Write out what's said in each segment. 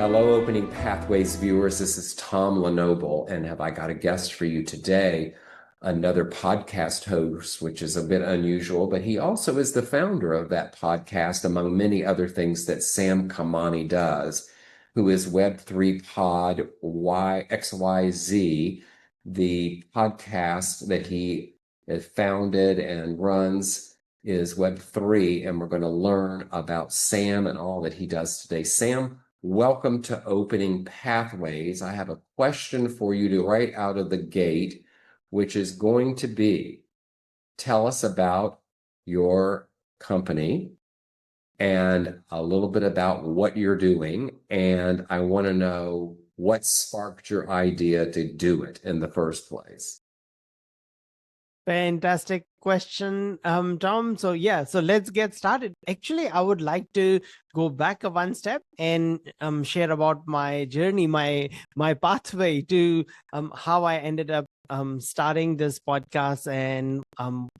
Hello, Opening Pathways viewers. This is Tom Lenoble, and have I got a guest for you today, another podcast host, which is a bit unusual, but he also is the founder of that podcast, among many other things that Sam Kamani does, who is Web3 Pod XYZ, the podcast that he has founded and runs is Web3, and we're going to learn about Sam and all that he does today. Sam, welcome to Opening Pathways. I have a question for you to right out of the gate, which is going to be, tell us about your company and a little bit about what you're doing. And I want to know what sparked your idea to do it in the first place. Fantastic question, Tom. So let's get started. Actually, I would like to go back one step and share about my journey, my pathway to how I ended up starting this podcast and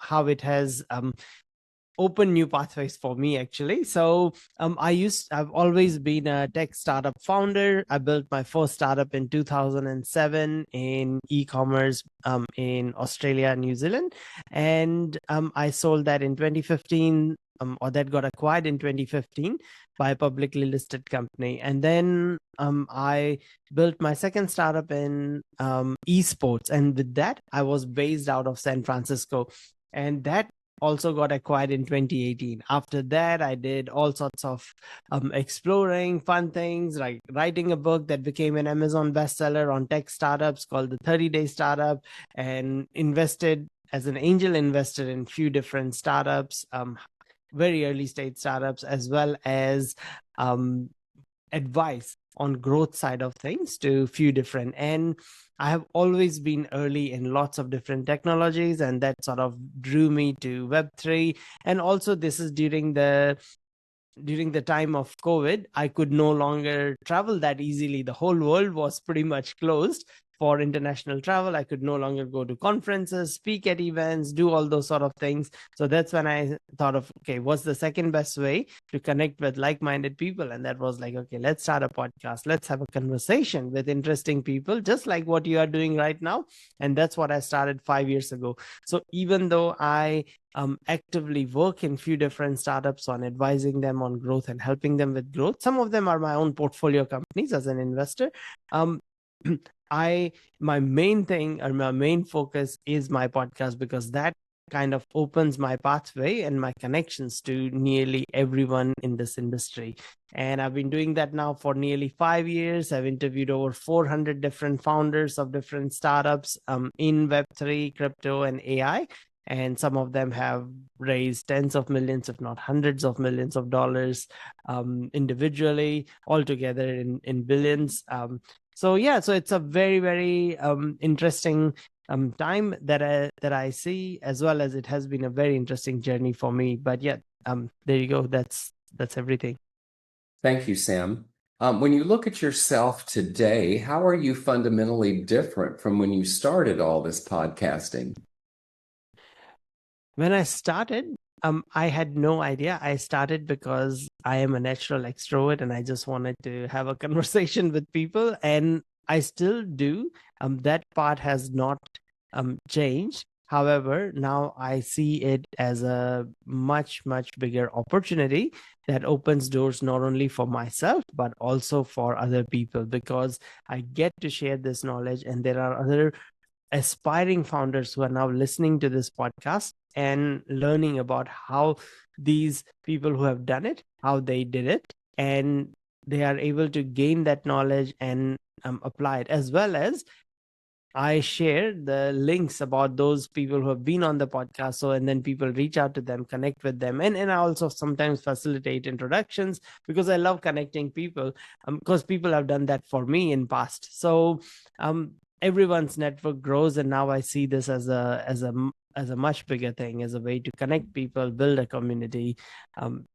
how it has open new pathways for me, actually. So I've always been a tech startup founder. I built my first startup in 2007 in e-commerce in Australia and New Zealand, and I sold that in 2015, or that got acquired in 2015 by a publicly listed company. And then I built my second startup in esports, and with that I was based out of San Francisco, and that also got acquired in 2018. After that, I did all sorts of exploring fun things, like writing a book that became an Amazon bestseller on tech startups called The 30-Day Startup, and invested as an angel investor in few different startups, very early stage startups, as well as advice on growth side of things to few different. And I have always been early in lots of different technologies, and that sort of drew me to Web3. And also, this is during the time of COVID. I could no longer travel that easily. The whole world was pretty much closed for international travel. I could no longer go to conferences, speak at events, do all those sort of things. So that's when I thought of, okay, what's the second best way to connect with like-minded people? And that was like, okay, let's start a podcast. Let's have a conversation with interesting people, just like what you are doing right now. And that's what I started 5 years ago. So even though I actively work in few different startups on advising them on growth and helping them with growth, some of them are my own portfolio companies as an investor. My main thing, or my main focus, is my podcast, because that kind of opens my pathway and my connections to nearly everyone in this industry. And I've been doing that now for nearly 5 years. I've interviewed over 400 different founders of different startups in Web3, crypto, and AI. And some of them have raised tens of millions, if not hundreds of millions of dollars individually, altogether in billions. So it's a very, very interesting time that I see, as well as it has been a very interesting journey for me. But there you go. That's everything. Thank you, Sam. When you look at yourself today, how are you fundamentally different from when you started all this podcasting? When I started, I had no idea. I started because I am a natural extrovert and I just wanted to have a conversation with people, and I still do. That part has not changed. However, now I see it as a much, much bigger opportunity that opens doors not only for myself, but also for other people, because I get to share this knowledge, and there are other aspiring founders who are now listening to this podcast and learning about how these people who have done it, how they did it, and they are able to gain that knowledge and apply it, as well as I share the links about those people who have been on the podcast. So, and then people reach out to them, connect with them. And I also sometimes facilitate introductions, because I love connecting people, because people have done that for me in past. So everyone's network grows. And now I see this as a much bigger thing, as a way to connect people, build a community,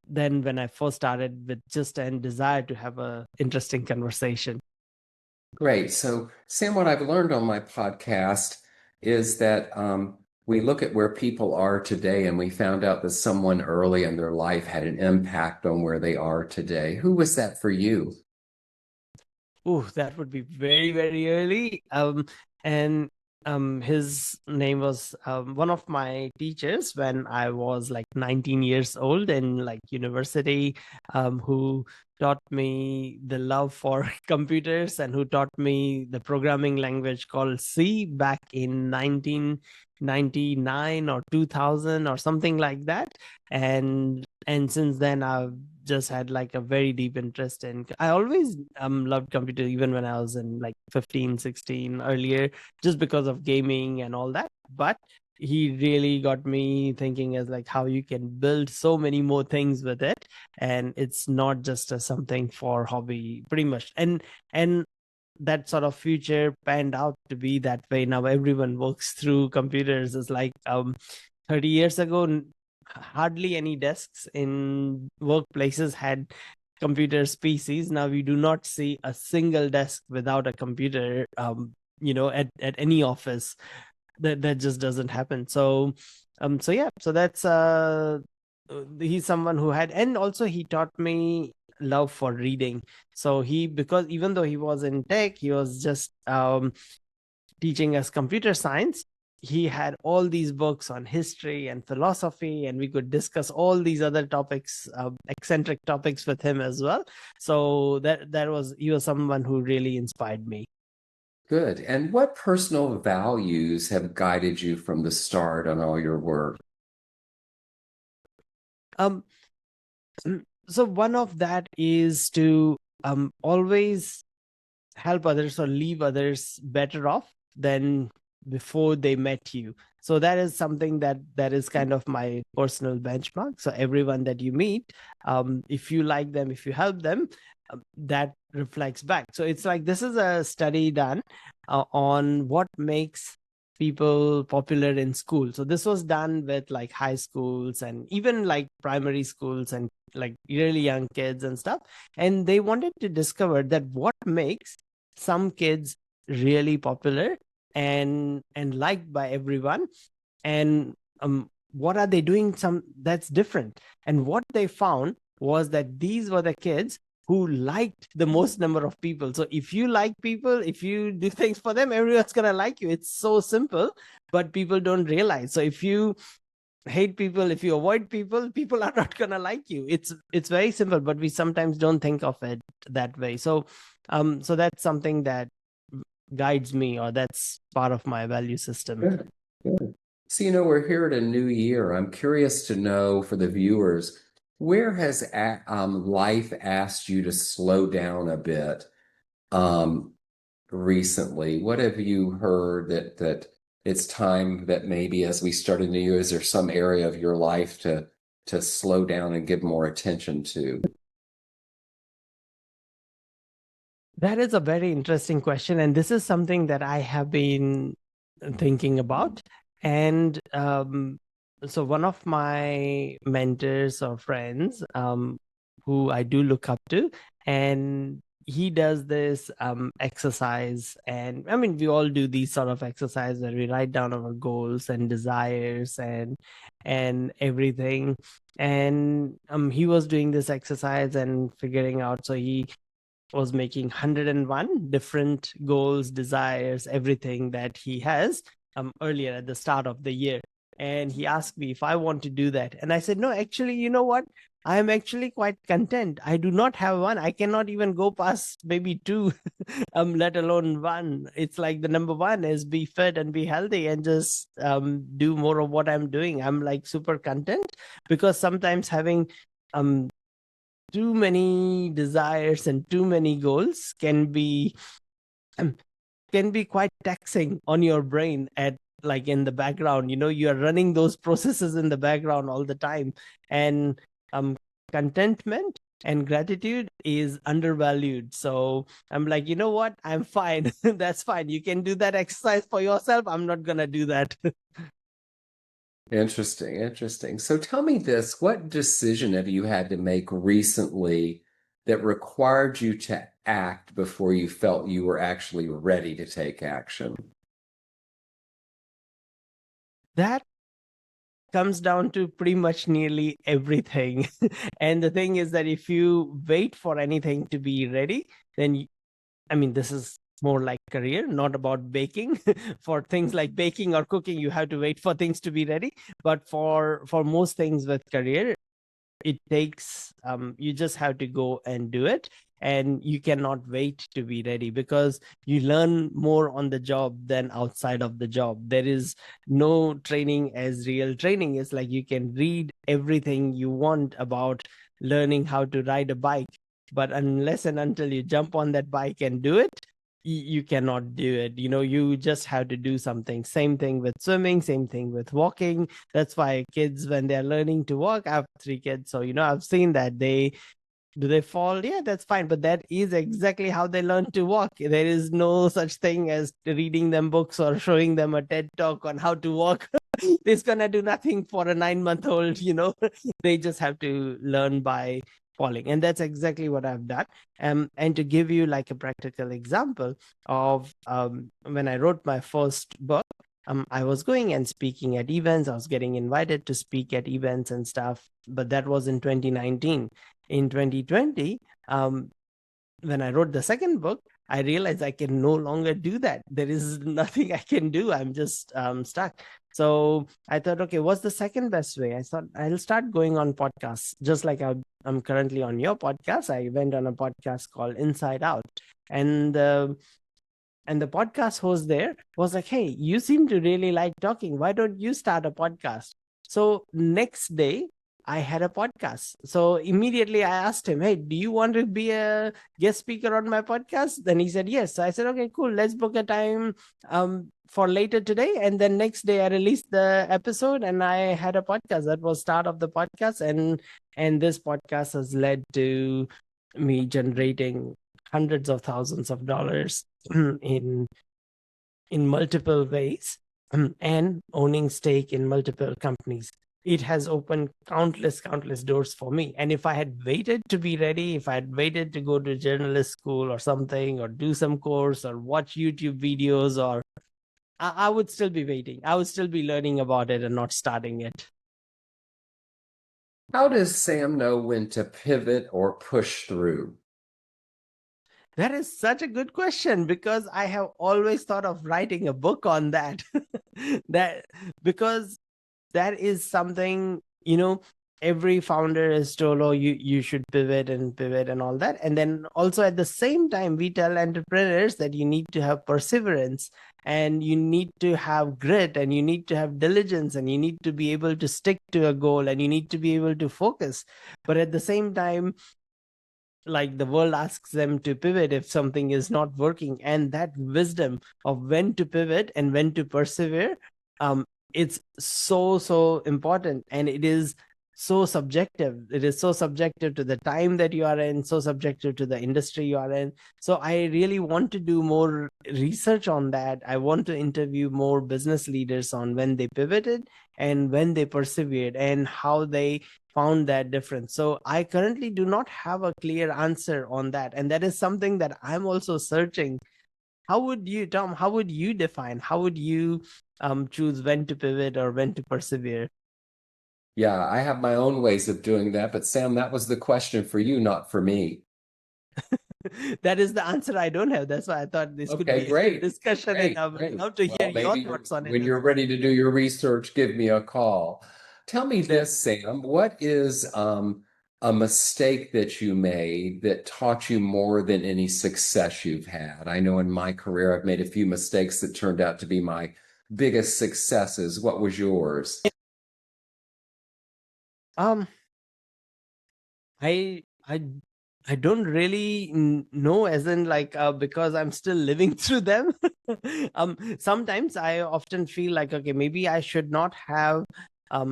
than when I first started with just a desire to have an interesting conversation. Great. So, Sam, what I've learned on my podcast is that we look at where people are today, and we found out that someone early in their life had an impact on where they are today. Who was that for you? Oh, that would be very, very early. And his name was one of my teachers when I was like 19 years old in like university, who taught me the love for computers and who taught me the programming language called C back in 1999 or 2000 or something like that. And since then I've just had like a very deep interest in. I always loved computer even when I was in like 15, 16 earlier, just because of gaming and all that. But he really got me thinking as like how you can build so many more things with it, and it's not just a something for hobby pretty much. And that sort of future panned out to be that way. Now everyone works through computers. It's like 30 years ago, hardly any desks in workplaces had computers, PCs. Now we do not see a single desk without a computer, at any office. That just doesn't happen. So yeah, so that's he's someone who had, and also he taught me love for reading. So because even though he was in tech, he was just teaching us computer science. He had all these books on history and philosophy, and we could discuss all these other topics, eccentric topics with him as well. So he was someone who really inspired me. Good. And what personal values have guided you from the start on all your work? Um, so one of that is to always help others or leave others better off than before they met you. So that is something that is kind of my personal benchmark. So everyone that you meet, if you like them, if you help them, that reflects back. So it's like this is a study done on what makes people popular in school. So this was done with like high schools and even like primary schools and like really young kids and stuff. And they wanted to discover that what makes some kids really popular and liked by everyone, and what are they doing some that's different. And what they found was that these were the kids who liked the most number of people. So if you like people, if you do things for them, everyone's gonna like you. It's so simple, but people don't realize. So if you hate people, if you avoid people, people are not gonna like you. It's very simple, but we sometimes don't think of it that way. So that's something that guides me, or that's part of my value system. Good. Good. So, we're here at a new year. I'm curious to know for the viewers, where has life asked you to slow down a bit recently? What have you heard that it's time that maybe as we start a new year, is there some area of your life to slow down and give more attention to? That is a very interesting question, and this is something that I have been thinking about. And so one of my mentors or friends, who I do look up to, and he does this exercise. And I mean, we all do these sort of exercise where we write down our goals and desires and everything. And he was doing this exercise and figuring out. So he was making 101 different goals, desires, everything that he has earlier at the start of the year. And he asked me if I want to do that. And I said, no, actually, you know what? I am actually quite content. I do not have one. I cannot even go past maybe two, let alone one. It's like the number one is be fit and be healthy and just do more of what I'm doing. I'm like super content, because sometimes having um too many desires and too many goals um, can be quite taxing on your brain at like in the background. You are running those processes in the background all the time. And um contentment and gratitude is undervalued. So I'm like, you know what, I'm fine. That's fine. You can do that exercise for yourself. I'm not gonna do that. Interesting, interesting. So tell me this, what decision have you had to make recently that required you to act before you felt you were actually ready to take action? That comes down to pretty much nearly everything. And the thing is that if you wait for anything to be ready, then I mean, this is more like career, not about baking. For things like baking or cooking, you have to wait for things to be ready. But for most things with career, it takes you just have to go and do it, and you cannot wait to be ready, because you learn more on the job than outside of the job. There is no training as real training. It's like you can read everything you want about learning how to ride a bike, but unless and until you jump on that bike and do it, you cannot do it. You just have to do something. Same thing with swimming, same thing with walking. That's why kids, when they're learning to walk, I have 3 kids, so I've seen that they fall, yeah, that's fine, but that is exactly how they learn to walk. There is no such thing as reading them books or showing them a TED talk on how to walk. It's gonna do nothing for a 9-month-old. They just have to learn by falling, and that's exactly what I've done. And to give you like a practical example of when I wrote my first book, I was going and speaking at events. I was getting invited to speak at events and stuff, but that was in 2019. In 2020, when I wrote the second book, I realized I can no longer do that. There is nothing I can do. I'm just stuck. So I thought, okay, what's the second best way? I thought I'll start going on podcasts, just like I'm currently on your podcast. I went on a podcast called Inside Out, and the podcast host there was like, hey, you seem to really like talking. Why don't you start a podcast? So next day, I had a podcast. So immediately I asked him, hey, do you want to be a guest speaker on my podcast? Then he said, yes. So I said, okay, cool. Let's book a time for later today. And then next day I released the episode and I had a podcast. That was start of the podcast. And this podcast has led to me generating hundreds of thousands of dollars in multiple ways, and owning stake in multiple companies. It has opened countless doors for me. And if I had waited to be ready, if I had waited to go to journalist school or something, or do some course or watch YouTube videos, or I would still be waiting. I would still be learning about it and not starting it. How does Sam know when to pivot or push through? That is such a good question, because I have always thought of writing a book on that. Because that is something, every founder is told, oh, you should pivot and all that. And then also at the same time, we tell entrepreneurs that you need to have perseverance, and you need to have grit, and you need to have diligence, and you need to be able to stick to a goal, and you need to be able to focus. But at the same time, like, the world asks them to pivot if something is not working, and that wisdom of when to pivot and when to persevere, it's so important. And it is so subjective. It is so subjective to the time that you are in, so subjective to the industry you are in. So I really want to do more research on that. I want to interview more business leaders on when they pivoted and when they persevered and how they found that difference. So I currently do not have a clear answer on that, and that is something that I'm also searching. How would you, Tom, how would you define, how would you choose when to pivot or when to persevere? Yeah, I have my own ways of doing that, but Sam, that was the question for you, not for me. That is the answer I don't have. That's why I thought this could Okay, be a great. discussion, and I would Great. love to hear Well, your maybe thoughts on it when as you're well. ready to do your research, give me a call. Tell me this, Sam, what is a mistake that you made that taught you more than any success you've had? I know in my career, I've made a few mistakes that turned out to be my biggest successes. What was yours? Um, I I I don't really know, as in, like, because I'm still living through them. Sometimes I often feel like, okay, maybe I should not have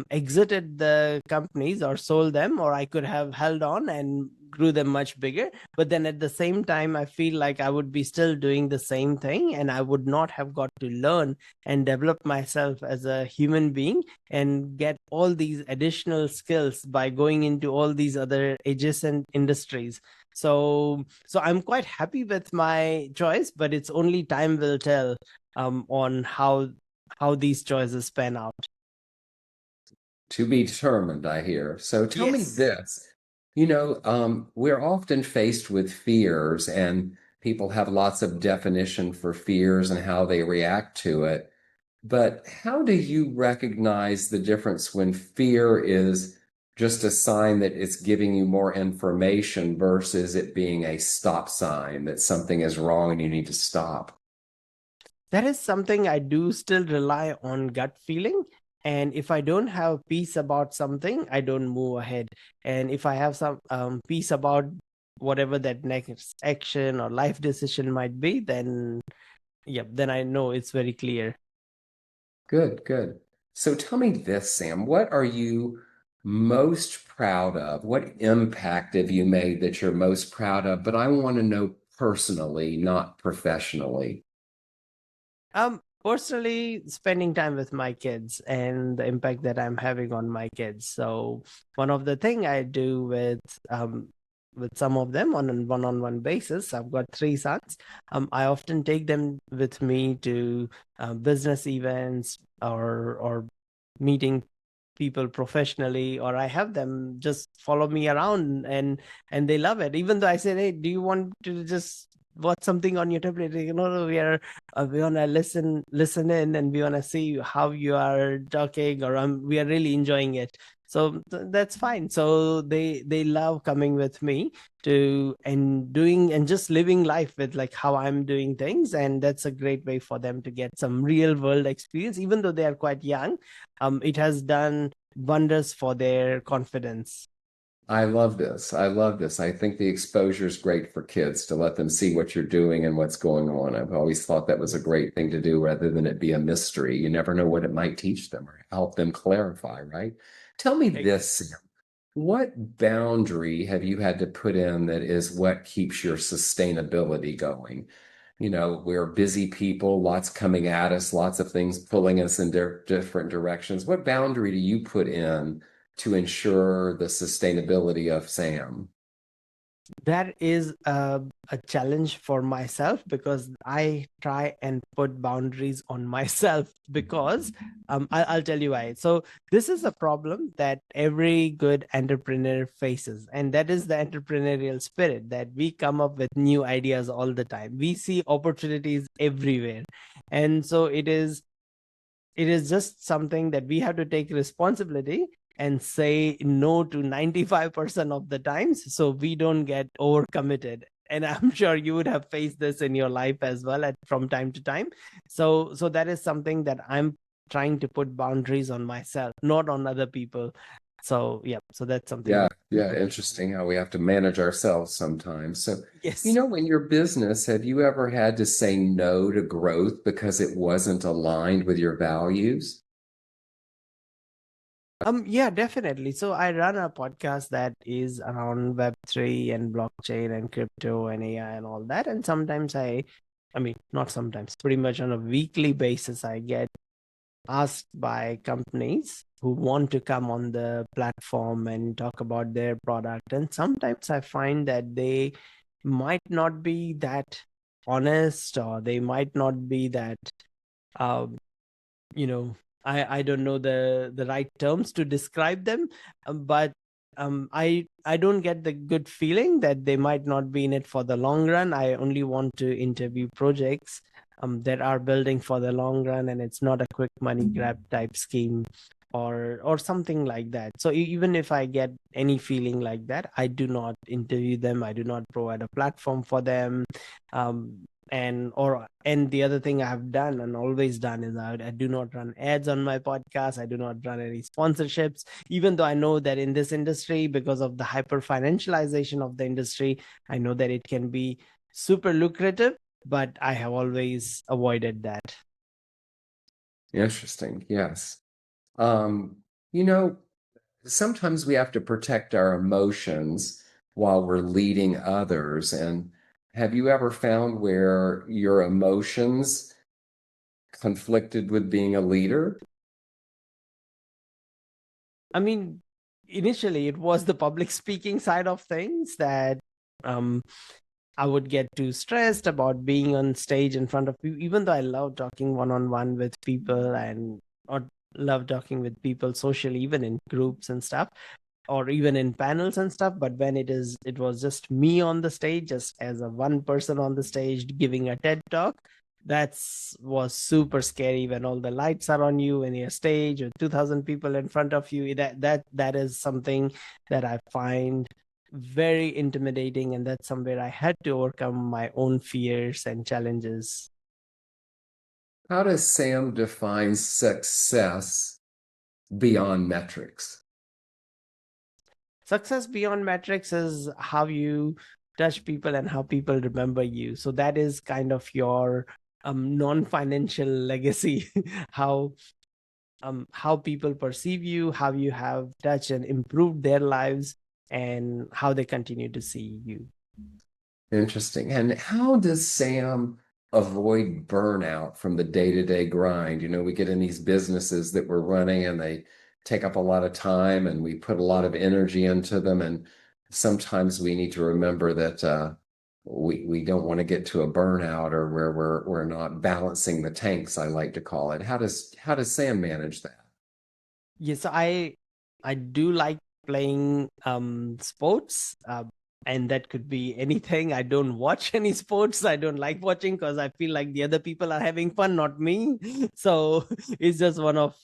exited the companies or sold them, or I could have held on and grew them much bigger. But then at the same time, I feel like I would be still doing the same thing, and I would not have got to learn and develop myself as a human being and get all these additional skills by going into all these other adjacent industries. So I'm quite happy with my choice, but it's only time will tell on how these choices pan out. To be determined, I hear. So tell me Yes. this. We're often faced with fears, and people have lots of definition for fears and how they react to it. But how do you recognize the difference when fear is just a sign that it's giving you more information versus it being a stop sign that something is wrong and you need to stop? That is something I do still rely on gut feeling. And if I don't have peace about something, I don't move ahead. And if I have some peace about whatever that next action or life decision might be, then then I know it's very clear. Good, good. So tell me this, Sam, what are you most proud of? What impact have you made that you're most proud of? But I want to know personally, not professionally. Personally, spending time with my kids and the impact that I'm having on my kids. So one of the thing I do with some of them on a one-on-one basis, I've got three sons. I often take them with me to business events or meeting people professionally, or I have them just follow me around, and they love it. Even though I said, hey, do you want to just watch something on your tablet? No, we want to listen in, and we want to see how you are talking, or we are really enjoying it. So that's fine. So they love coming with me to and doing and just living life with like how I'm doing things, and that's a great way for them to get some real world experience, even though they are quite young. It has done wonders for their confidence. I love this. I love this. I think the exposure is great for kids to let them see what you're doing and what's going on. I've always thought that was a great thing to do rather than it be a mystery. You never know what it might teach them or help them clarify, right? Tell me this, Sam. What boundary have you had to put in that is what keeps your sustainability going? You know, we're busy people, lots coming at us, lots of things pulling us in different directions. What boundary do you put in to ensure the sustainability of Sam? That is a challenge for myself, because I try and put boundaries on myself, because I'll tell you why. So this is a problem that every good entrepreneur faces, and that is the entrepreneurial spirit, that we come up with new ideas all the time. We see opportunities everywhere, and so it is just something that we have to take responsibility and say no to 95% of the times, so we don't get overcommitted. And I'm sure you would have faced this in your life as well from time to time. So that is something that I'm trying to put boundaries on myself, not on other people. So yeah, so that's something Yeah, that yeah, interesting how we have to manage ourselves sometimes. So, yes. in your business, have you ever had to say no to growth because it wasn't aligned with your values? Yeah, definitely. So I run a podcast that is around Web3 and blockchain and crypto and AI and all that. And sometimes I mean, not sometimes, pretty much on a weekly basis, I get asked by companies who want to come on the platform and talk about their product. And sometimes I find that they might not be that honest, or they might not be that, uh, you know, I don't know the right terms to describe them, but I don't get the good feeling that they might not be in it for the long run. I only want to interview projects that are building for the long run, and it's not a quick money grab type scheme or something like that. So even if I get any feeling like that, I do not interview them. I do not provide a platform for them. um, and the other thing I have done and always done is I do not run ads on my podcast. I do not run any sponsorships, even though I know that in this industry, because of the hyper financialization of the industry, I know that it can be super lucrative, but I have always avoided that. Interesting. Yes. Um, you know, sometimes we have to protect our emotions while we're leading others. And have you ever found where your emotions conflicted with being a leader? I mean, initially it was the public speaking side of things that um I would get too stressed about being on stage in front of people, even though I love talking one on one with people, and or love talking with people socially, even in groups and stuff. or even in panels and stuff. But when it was just me on the stage, just as a one person on the stage giving a TED talk, was super scary when all the lights are on you and you're stage with 2,000 people in front of you. That is something that I find very intimidating, and that's somewhere I had to overcome my own fears and challenges. How does Sam define success beyond metrics? Success beyond metrics is how you touch people and how people remember you. So that is kind of your non-financial legacy, how people perceive you, how you have touched and improved their lives, and how they continue to see you. Interesting. And how does Sam avoid burnout from the day-to-day grind? We get in these businesses that we're running and they take up a lot of time and we put a lot of energy into them. And sometimes we need to remember that we don't want to get to a burnout or where we're not balancing the tanks, I like to call it. How does Sam manage that? Yes, I do like playing sports. And that could be anything. I don't watch any sports. I don't like watching because I feel like the other people are having fun, not me. So it's just one of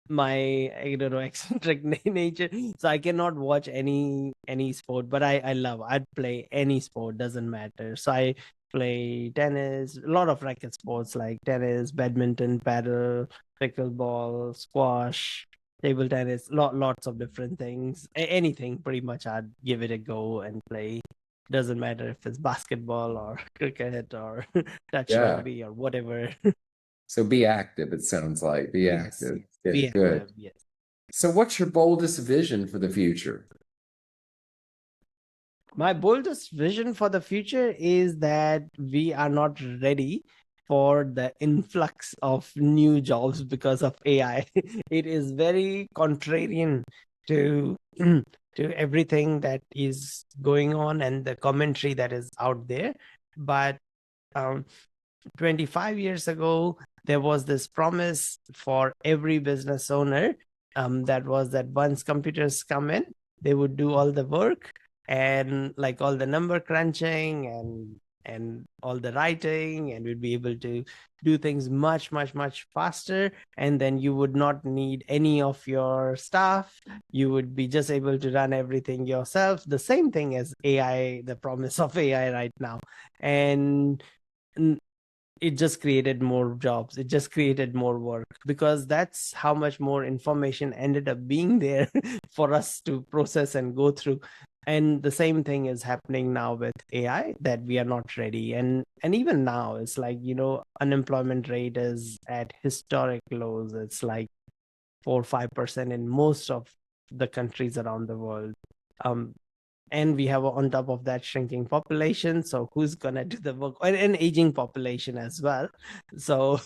my, I don't know, eccentric nature. So I cannot watch any sport, but I'd play any sport, doesn't matter. So I play tennis, a lot of racket sports like tennis, badminton, paddle, pickleball, squash, table tennis, lots of different things. Anything pretty much I'd give it a go and play. Doesn't matter if it's basketball or cricket or touch rugby or whatever. So be active, it sounds like. Be Yes, active. be Good. active, yes. So what's your boldest vision for the future? My boldest vision for the future is that we are not ready for the influx of new jobs because of AI. It is very contrarian to to everything that is going on and the commentary that is out there. But 25 years ago, there was this promise for every business owner, that was that once computers come in, they would do all the work and like all the number crunching and all the writing, and we'd be able to do things much faster, and then you would not need any of your staff. You would be just able to run everything yourself, the same thing as AI, the promise of AI right now. And it just created more jobs, it just created more work, because that's how much more information ended up being there for us to process and go through. And the same thing is happening now with AI, that we are not ready. And even now it's like, unemployment rate is at historic lows. It's like 4 or 5% in most of the countries around the world. And we have on top of that shrinking population, so who's gonna do the work, and an aging population as well. So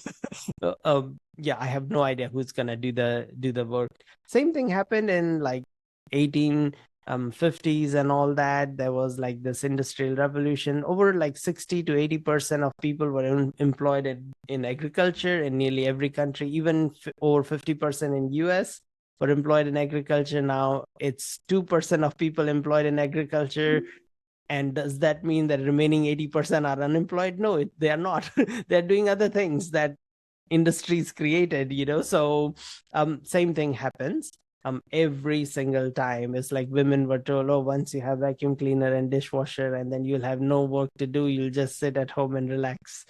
yeah, I have no idea who's gonna do the work. Same thing happened in like 1850s and all that. There was like this industrial revolution. Over like 60 to 80% of people were employed in agriculture in nearly every country, even over 50% in US were employed in agriculture. Now it's 2% of people employed in agriculture. And does that mean that remaining 80% are unemployed? No, they are not. They're doing other things that industries created, so same thing happens every single time. It's like women were told, oh, once you have vacuum cleaner and dishwasher, and then you'll have no work to do, you'll just sit at home and relax.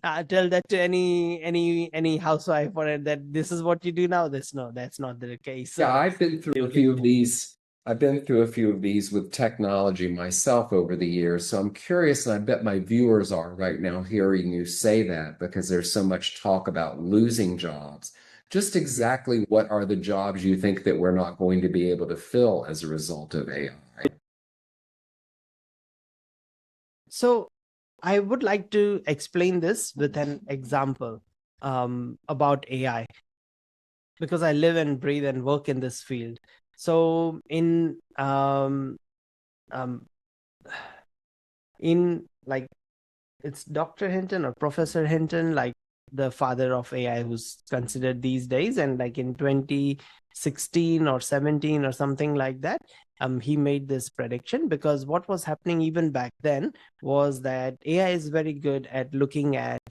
I tell that to any housewife, or that this is what you do now. No, that's not the case. So, Yeah, I've been through a few of these. I've been through a few of these with technology myself over the years. So I'm curious, and I bet my viewers are right now hearing you say that, because there's so much talk about losing jobs. Just exactly what are the jobs you think that we're not going to be able to fill as a result of AI? So I would like to explain this with an example about AI, because I live and breathe and work in this field. So in like, it's Dr. Hinton or Professor Hinton, like the father of AI, who's considered these days. And like in 16 or 17 or something like that, he made this prediction, because what was happening even back then was that AI is very good at looking at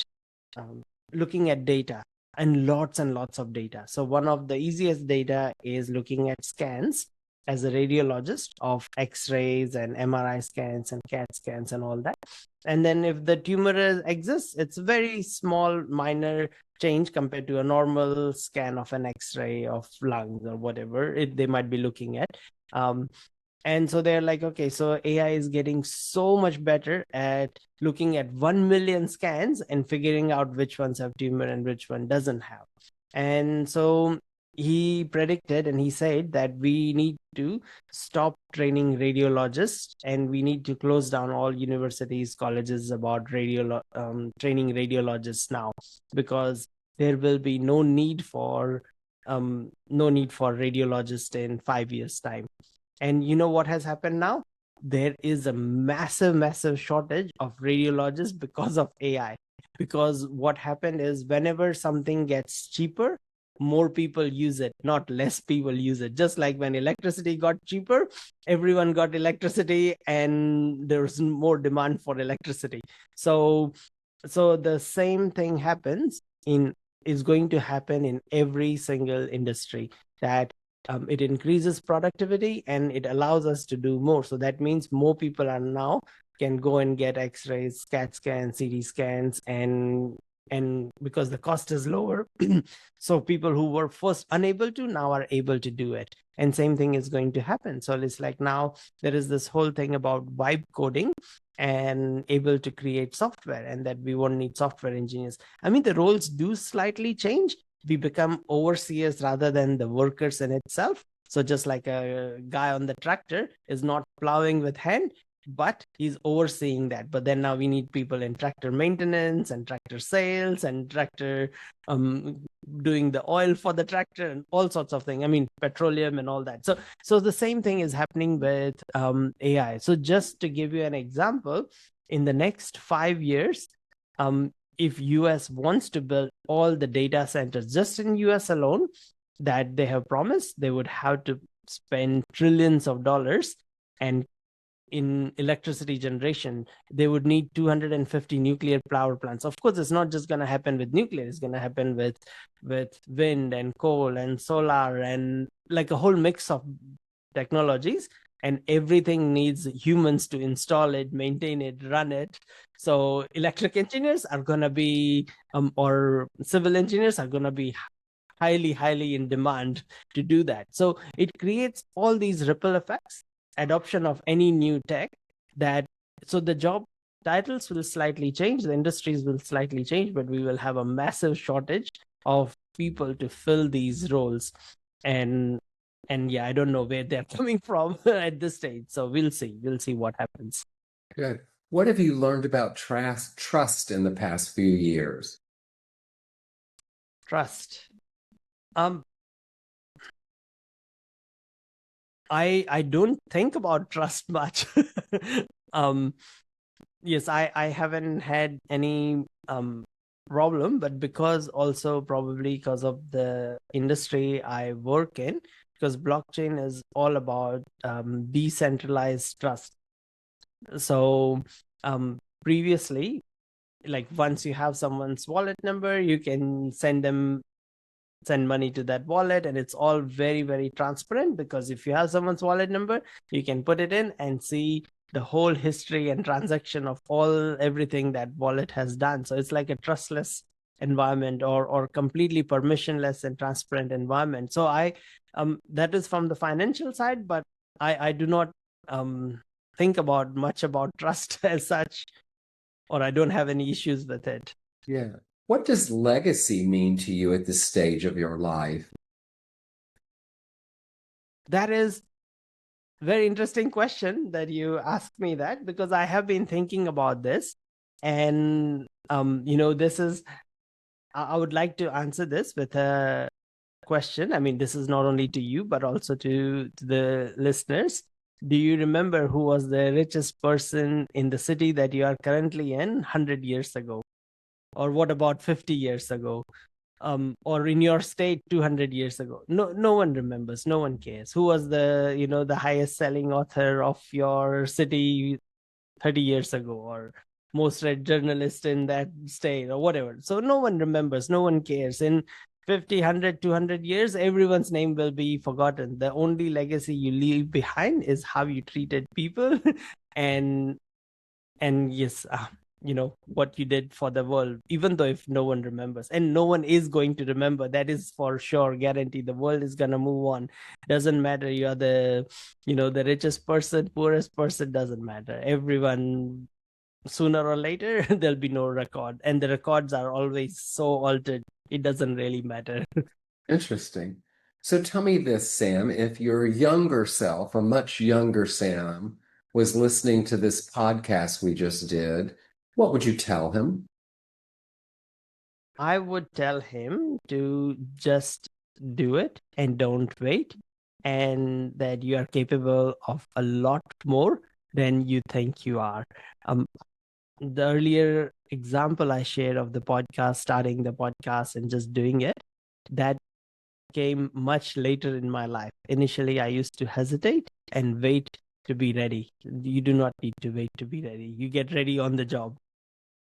data, and lots of data. So one of the easiest data is looking at scans as a radiologist of X-rays and MRI scans and CAT scans and all that. And then if the tumor exists, it's very small, minor change compared to a normal scan of an X-ray of lungs or whatever they might be looking at. And so they're like, okay, so AI is getting so much better at looking at 1 million scans and figuring out which ones have tumor and which one doesn't have. And so he predicted, and he said that we need to stop training radiologists, and we need to close down all universities, colleges about training radiologists now, because there will be no need for radiologists in 5 years' time. And you know what has happened now? There is a massive shortage of radiologists because of AI. Because what happened is, whenever something gets cheaper, more people use it, not less people use it. Just like when electricity got cheaper, everyone got electricity, and there's more demand for electricity. So the same thing is going to happen in every single industry, that it increases productivity and it allows us to do more. So that means more people are now can go and get X-rays, CAT scans, CT scans, and because the cost is lower, so people who were first unable to now are able to do it. And same thing is going to happen. So it's like, now there is this whole thing about vibe coding and able to create software, and that we won't need software engineers. I mean, the roles do slightly change. We become overseers rather than the workers in itself. So just like a guy on the tractor is not plowing with hand, but he's overseeing that. But then now we need people in tractor maintenance and tractor sales and tractor doing the oil for the tractor and all sorts of things. I mean, petroleum and all that. So the same thing is happening with AI. So just to give you an example, in the next 5 years, if US wants to build all the data centers just in US alone that they have promised, they would have to spend trillions of dollars. And in electricity generation, they would need 250 nuclear power plants. Of course, it's not just going to happen with nuclear. It's going to happen with wind and coal and solar and like a whole mix of technologies. And everything needs humans to install it, maintain it, run it. So electric engineers are going to be, or civil engineers are going to be highly in demand to do that. So it creates all these ripple effects, adoption of any new tech, so the job titles will slightly change, the industries will slightly change, but we will have a massive shortage of people to fill these roles. And yeah, I don't know where they're coming from at this stage. So we'll see what happens. Good. What have you learned about trust in the past few years? Trust. I don't think about trust much. Yes, I haven't had any problem, but probably because of the industry I work in, because blockchain is all about decentralized trust. So previously, like once you have someone's wallet number, you can send money to that wallet, and it's all very transparent, because if you have someone's wallet number, you can put it in and see the whole history and transaction of everything that wallet has done. So it's like a trustless environment, or completely permissionless and transparent environment. So that is from the financial side, but I do not think much about trust as such, or I don't have any issues with it. Yeah. What does legacy mean to you at this stage of your life? That is a very interesting question that you asked me that, because I have been thinking about this. And, I would like to answer this with a question. I mean, this is not only to you, but also to the listeners. Do you remember who was the richest person in the city that you are currently in 100 years ago? Or what about 50 years ago? or in your state 200 years ago. No one remembers, no one cares. Who was the highest selling author of your city 30 years ago, or most read journalist in that state, or whatever. So no one remembers, no one cares. In 50, 100, 200 years, everyone's name will be forgotten. The only legacy you leave behind is how you treated people and yes, what you did for the world, even though if no one remembers, and no one is going to remember, that is for sure guarantee. The world is going to move on. Doesn't matter you're the richest person, poorest person, doesn't matter. Everyone, sooner or later, there'll be no record, and the records are always so altered, it doesn't really matter. Interesting. So tell me this, Sam, if your younger self, a much younger Sam, was listening to this podcast we just did, what would you tell him? I would tell him to just do it and don't wait, and that you are capable of a lot more than you think you are. The earlier example I shared of the podcast, starting the podcast and just doing it, that came much later in my life. Initially, I used to hesitate and wait to be ready. You do not need to wait to be ready. You get ready on the job.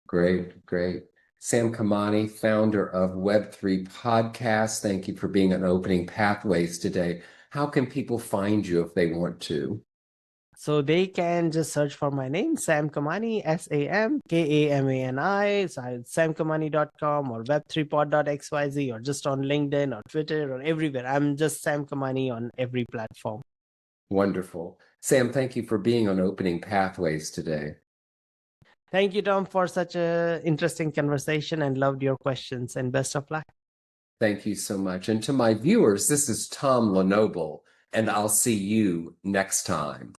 Great, great. Sam Kamani, founder of Web3 Podcast. Thank you for being on Opening Pathways today. How can people find you if they want to? So they can just search for my name, Sam Kamani, SamKamani. So it's samkamani.com or web3pod.xyz, or just on LinkedIn or Twitter or everywhere. I'm just Sam Kamani on every platform. Wonderful. Sam, thank you for being on Opening Pathways today. Thank you, Tom, for such an interesting conversation, and loved your questions, and best of luck. Thank you so much. And to my viewers, this is Tom Lenoble, and I'll see you next time.